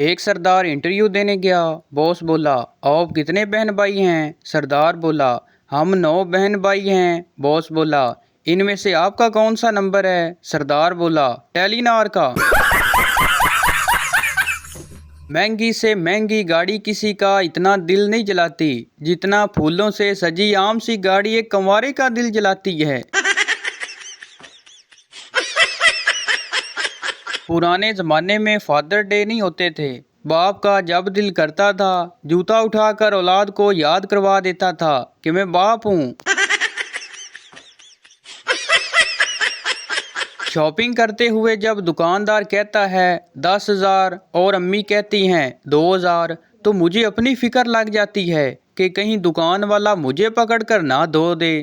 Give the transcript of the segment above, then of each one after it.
एक सरदार इंटरव्यू देने गया। बॉस बोला, आप कितने बहन भाई हैं? सरदार बोला, हम 9 बहन भाई हैं। बॉस बोला, इनमें से आपका कौन सा नंबर है? सरदार बोला, टेलीनार का। महंगी से महंगी गाड़ी किसी का इतना दिल नहीं जलाती जितना फूलों से सजी आम सी गाड़ी एक कंवारे का दिल जलाती है। पुराने जमाने में फादर डे नहीं होते थे। बाप का जब दिल करता था जूता उठाकर औलाद को याद करवा देता था कि मैं बाप हूँ। शॉपिंग करते हुए जब दुकानदार कहता है 10,000 और अम्मी कहती हैं 2,000, तो मुझे अपनी फिक्र लग जाती है कि कहीं दुकान वाला मुझे पकड़ कर ना धो दे।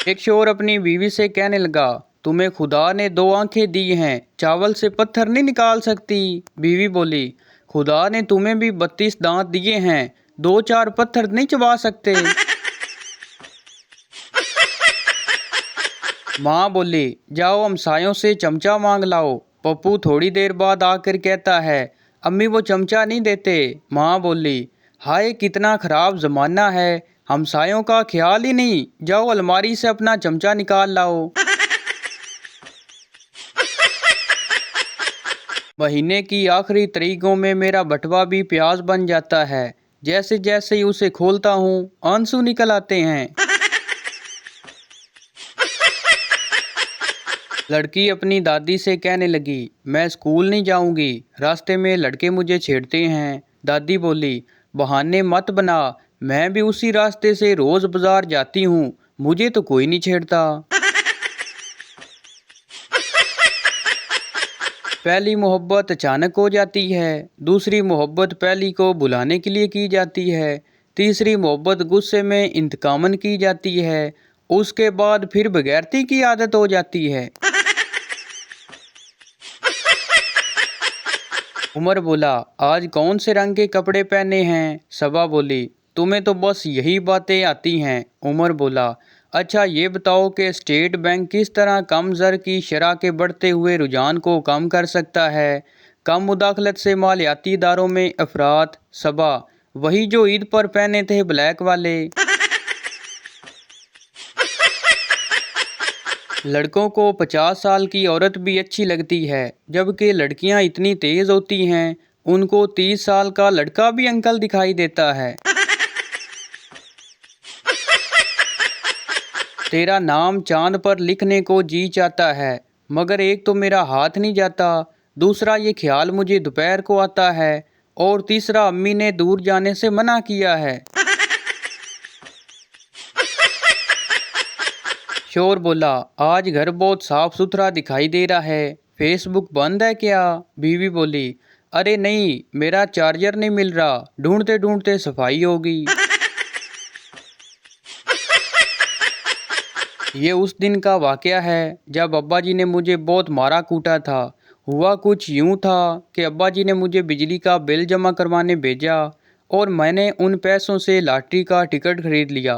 एक शोर अपनी बीवी से कहने लगा, तुम्हें खुदा ने 2 आंखें दी हैं, चावल से पत्थर नहीं निकाल सकती। बीवी बोली, खुदा ने तुम्हें भी 32 दांत दिए हैं, 2-4 पत्थर नहीं चबा सकते। माँ बोली, जाओ हमसायों से चमचा मांग लाओ। पप्पू थोड़ी देर बाद आकर कहता है, अम्मी वो चमचा नहीं देते। माँ बोली, हाय कितना खराब जमाना है, हमसायों का ख्याल ही नहीं, जाओ अलमारी से अपना चमचा निकाल लाओ। महीने की आखिरी तारीखों में मेरा बटवा भी प्याज बन जाता है। जैसे जैसे ही उसे खोलता हूँ आंसू निकल आते हैं। लड़की अपनी दादी से कहने लगी, मैं स्कूल नहीं जाऊंगी, रास्ते में लड़के मुझे छेड़ते हैं। दादी बोली, बहाने मत बना, मैं भी उसी रास्ते से रोज बाजार जाती हूँ, मुझे तो कोई नहीं छेड़ता। पहली मोहब्बत अचानक हो जाती है, दूसरी मोहब्बत पहली को बुलाने के लिए की जाती है, तीसरी मोहब्बत गुस्से में इंतकामन की जाती है, उसके बाद फिर बगैरती की आदत हो जाती है। उमर बोला, आज कौन से रंग के कपड़े पहने हैं? सबा बोली, तुम्हें तो बस यही बातें आती हैं। उमर बोला, अच्छा ये बताओ कि स्टेट बैंक किस तरह कम दर की शरह के बढ़ते हुए रुझान को कम कर सकता है? कम मुदाखलत से मालियाती इदारों में अफरात। सबा, वही जो ईद पर पहने थे ब्लैक वाले। लड़कों को 50 साल की औरत भी अच्छी लगती है, जबकि लड़कियां इतनी तेज होती हैं उनको 30 साल का लड़का भी अंकल दिखाई देता है। तेरा नाम चांद पर लिखने को जी चाहता है, मगर एक तो मेरा हाथ नहीं जाता, दूसरा ये ख्याल मुझे दोपहर को आता है, और तीसरा अम्मी ने दूर जाने से मना किया है। शोर बोला, आज घर बहुत साफ सुथरा दिखाई दे रहा है, फेसबुक बंद है क्या? बीवी बोली, अरे नहीं, मेरा चार्जर नहीं मिल रहा, ढूंढते ढूंढते सफाई होगी। ये उस दिन का वाकया है जब अब्बा जी ने मुझे बहुत मारा कूटा था। हुआ कुछ यूं था कि अब्बा जी ने मुझे बिजली का बिल जमा करवाने भेजा और मैंने उन पैसों से लॉटरी का टिकट खरीद लिया।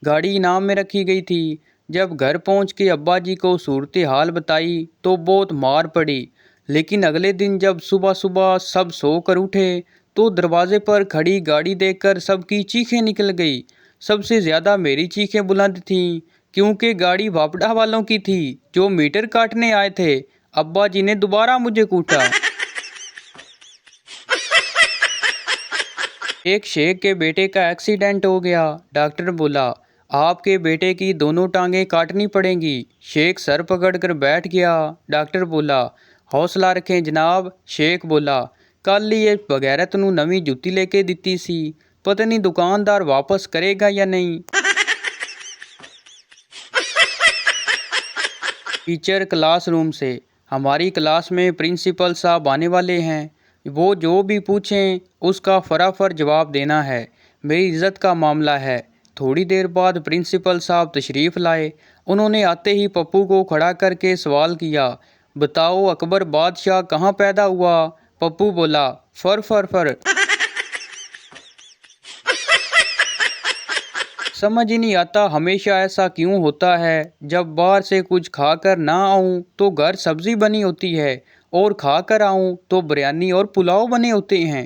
गाड़ी इनाम में रखी गई थी। जब घर पहुंच के अब्बा जी को सूरत हाल बताई तो बहुत मार पड़ी, लेकिन अगले दिन जब सुबह सुबह सब सो कर उठे तो दरवाजे पर खड़ी गाड़ी देखकर सबकी चीखें निकल गई। सबसे ज़्यादा मेरी चीखें बुलंद थीं, क्योंकि गाड़ी वापडा वालों की थी जो मीटर काटने आए थे। अब्बा जी ने दोबारा मुझे कूटा। एक शेख के बेटे का एक्सीडेंट हो गया। डॉक्टर बोला, आपके बेटे की दोनों टांगें काटनी पड़ेंगी। शेख सर पकड़कर बैठ गया। डॉक्टर बोला, हौसला रखें जनाब। शेख बोला, कल ही ये बगैरत नूं नवी जुत्ती लेके दिती सी, पता नहीं दुकानदार वापस करेगा या नहीं। टीचर क्लासरूम से, हमारी क्लास में प्रिंसिपल साहब आने वाले हैं, वो जो भी पूछें उसका फटाफट जवाब देना है, मेरी इज्जत का मामला है। थोड़ी देर बाद प्रिंसिपल साहब तशरीफ़ लाए। उन्होंने आते ही पप्पू को खड़ा करके सवाल किया, बताओ अकबर बादशाह कहाँ पैदा हुआ? पप्पू बोला, फर फर फर। समझ ही नहीं आता हमेशा ऐसा क्यों होता है। जब बाहर से कुछ खाकर ना आऊं तो घर सब्जी बनी होती है और खाकर आऊं तो बिरयानी और पुलाव बने होते हैं।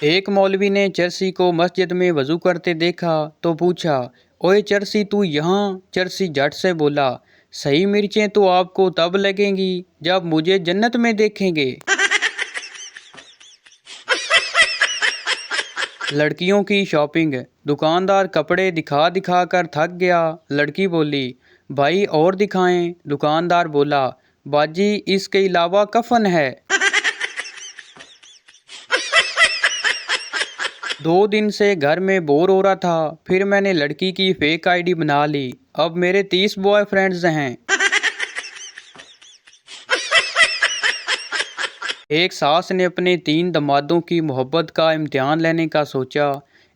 एक मौलवी ने चरसी को मस्जिद में वजू करते देखा तो पूछा, ओए चरसी तू यहाँ? चरसी झट से बोला, सही मिर्चें तो आपको तब लगेंगी जब मुझे जन्नत में देखेंगे। लड़कियों की शॉपिंग। दुकानदार कपड़े दिखा दिखा कर थक गया। लड़की बोली, भाई और दिखाएं। दुकानदार बोला, बाजी इसके अलावा कफन है। 2 दिन से घर में बोर हो रहा था, फिर मैंने लड़की की फेक आईडी बना ली। अब मेरे 30 बॉयफ्रेंड्स हैं। एक सास ने अपने 3 दमादों की मोहब्बत का इम्तिहान लेने का सोचा,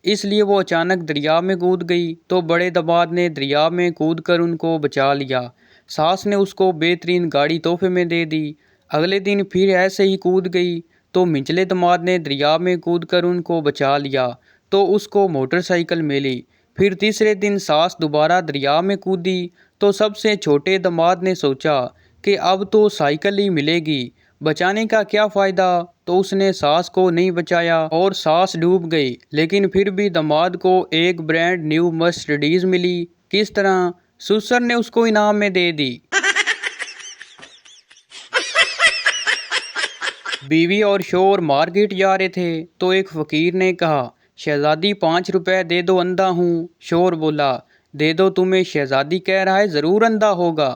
इसलिए वो अचानक दरिया में कूद गई तो बड़े दमाद ने दरिया में कूदकर उनको बचा लिया। सास ने उसको बेहतरीन गाड़ी तोहफे में दे दी। अगले दिन फिर ऐसे ही कूद गई तो निचले दमाद ने दरिया में कूदकर उनको बचा लिया तो उसको मोटरसाइकिल मिली। फिर तीसरे दिन सास दोबारा दरिया में कूदी तो सबसे छोटे दमाद ने सोचा कि अब तो साइकिल ही मिलेगी, बचाने का क्या फ़ायदा। तो उसने सास को नहीं बचाया और सास डूब गई। लेकिन फिर भी दामाद को एक ब्रांड न्यू मर्सिडीज मिली। किस तरह? ससुर ने उसको इनाम में दे दी। बीवी और शोहर मार्केट जा रहे थे तो एक फकीर ने कहा, शहजादी 5 रुपए दे दो, अंधा हूँ। शोहर बोला, दे दो, तुम्हें शहजादी कह रहा है, ज़रूर अंधा होगा।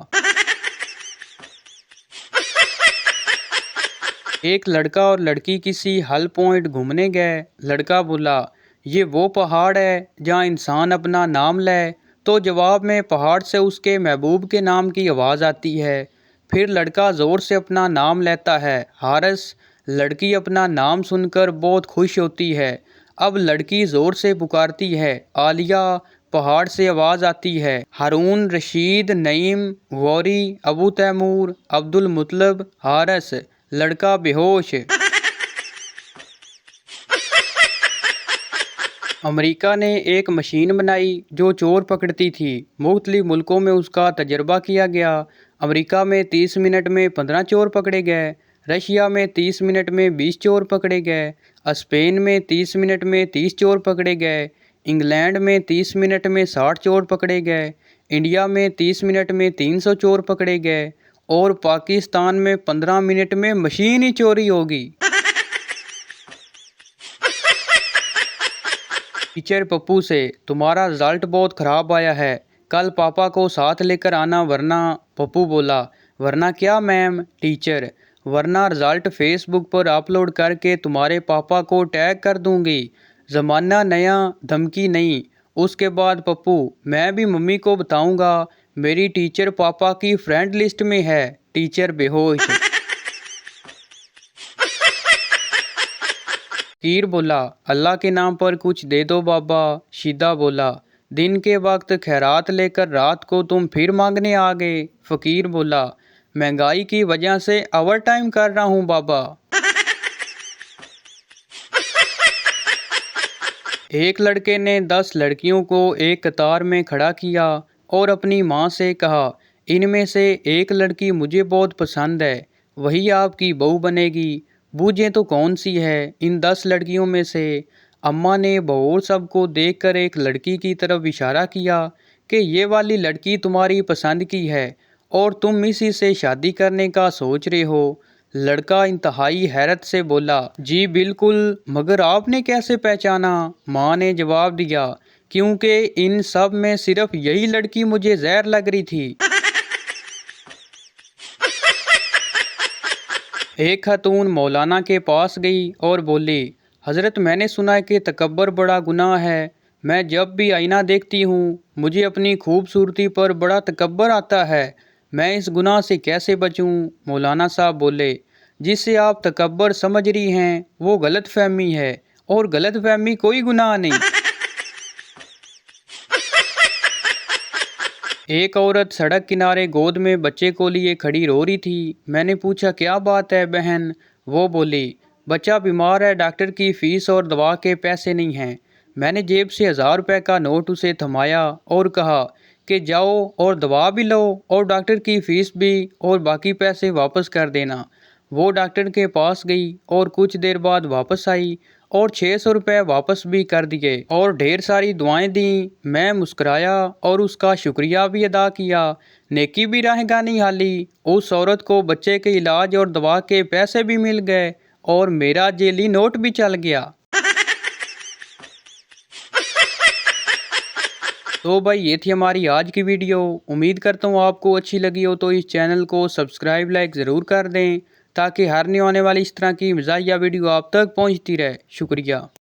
एक लड़का और लड़की किसी हल पॉइंट घूमने गए। लड़का बोला, ये वो पहाड़ है जहाँ इंसान अपना नाम ले। तो जवाब में पहाड़ से उसके महबूब के नाम की आवाज़ आती है। फिर लड़का ज़ोर से अपना नाम लेता है, हारिस। लड़की अपना नाम सुनकर बहुत खुश होती है। अब लड़की ज़ोर से पुकारती है, आलिया। पहाड़ से आवाज़ आती है, हारून, रशीद, नईम, गौरी, अबू तैमूर, अब्दुल मुतलब, हारिस। लड़का बेहोश। अमेरिका ने एक मशीन बनाई जो चोर पकड़ती थी। मुख्तलिफ मुल्कों में उसका तजर्बा किया गया। अमेरिका में 30 मिनट में 15 चोर पकड़े गए। रशिया में 30 मिनट में 20 चोर पकड़े गए। स्पेन में 30 मिनट में 30 चोर पकड़े गए। इंग्लैंड में 30 मिनट में 60 चोर पकड़े गए। इंडिया में 30 मिनट में 300 चोर पकड़े गए। और पाकिस्तान में 15 मिनट में मशीन ही चोरी होगी। टीचर पप्पू से, तुम्हारा रिजल्ट बहुत ख़राब आया है, कल पापा को साथ लेकर आना वरना। पप्पू बोला, वरना क्या मैम? टीचर, वरना रिजल्ट फेसबुक पर अपलोड करके तुम्हारे पापा को टैग कर दूंगी। ज़माना नया, धमकी नहीं। उसके बाद पप्पू, मैं भी मम्मी को बताऊंगा, मेरी टीचर पापा की फ्रेंड लिस्ट में है। टीचर बेहोश। फकीर बोला, अल्लाह के नाम पर कुछ दे दो बाबा। शीदा बोला, दिन के वक्त खैरात लेकर रात को तुम फिर मांगने आ गए। फकीर बोला, महंगाई की वजह से ओवर टाइम कर रहा हूँ बाबा। एक लड़के ने 10 लड़कियों को एक कतार में खड़ा किया और अपनी माँ से कहा, इनमें से एक लड़की मुझे बहुत पसंद है, वही आपकी बहू बनेगी। बूझे तो कौन सी है इन 10 लड़कियों में से? अम्मा ने बहू सबको देखकर एक लड़की की तरफ इशारा किया कि ये वाली लड़की तुम्हारी पसंद की है और तुम इसी से शादी करने का सोच रहे हो। लड़का इंतहाई हैरत से बोला, जी बिल्कुल, मगर आपने कैसे पहचाना? माँ ने जवाब दिया, क्योंकि इन सब में सिर्फ यही लड़की मुझे जहर लग रही थी। एक खातून मौलाना के पास गई और बोली, हज़रत, मैंने सुना है कि तकब्बर बड़ा गुनाह है। मैं जब भी आईना देखती हूँ मुझे अपनी खूबसूरती पर बड़ा तकब्बर आता है। मैं इस गुनाह से कैसे बचूं? मौलाना साहब बोले, जिससे आप तकब्बर समझ रही हैं वो गलत फहमी है और गलत फहमी कोई गुनाह नहीं। एक औरत सड़क किनारे गोद में बच्चे को लिए खड़ी रो रही थी। मैंने पूछा, क्या बात है बहन? वो बोली, बच्चा बीमार है, डॉक्टर की फ़ीस और दवा के पैसे नहीं हैं। मैंने जेब से 1000 रुपये का नोट उसे थमाया और कहा कि जाओ और दवा भी लो और डॉक्टर की फ़ीस भी और बाकी पैसे वापस कर देना। वो डॉक्टर के पास गई और कुछ देर बाद वापस आई और 600 रुपये वापस भी कर दिए और ढेर सारी दुआएं दी। मैं मुस्कुराया और उसका शुक्रिया भी अदा किया। नेकी भी रहेगा नहीं हाली। उस औरत को बच्चे के इलाज और दवा के पैसे भी मिल गए और मेरा जेली नोट भी चल गया। तो भाई ये थी हमारी आज की वीडियो। उम्मीद करता हूँ आपको अच्छी लगी हो, तो इस चैनल को सब्सक्राइब लाइक ज़रूर कर दें ताकि हर नई आने वाली इस तरह की मज़ाहिया वीडियो आप तक पहुँचती रहे। शुक्रिया।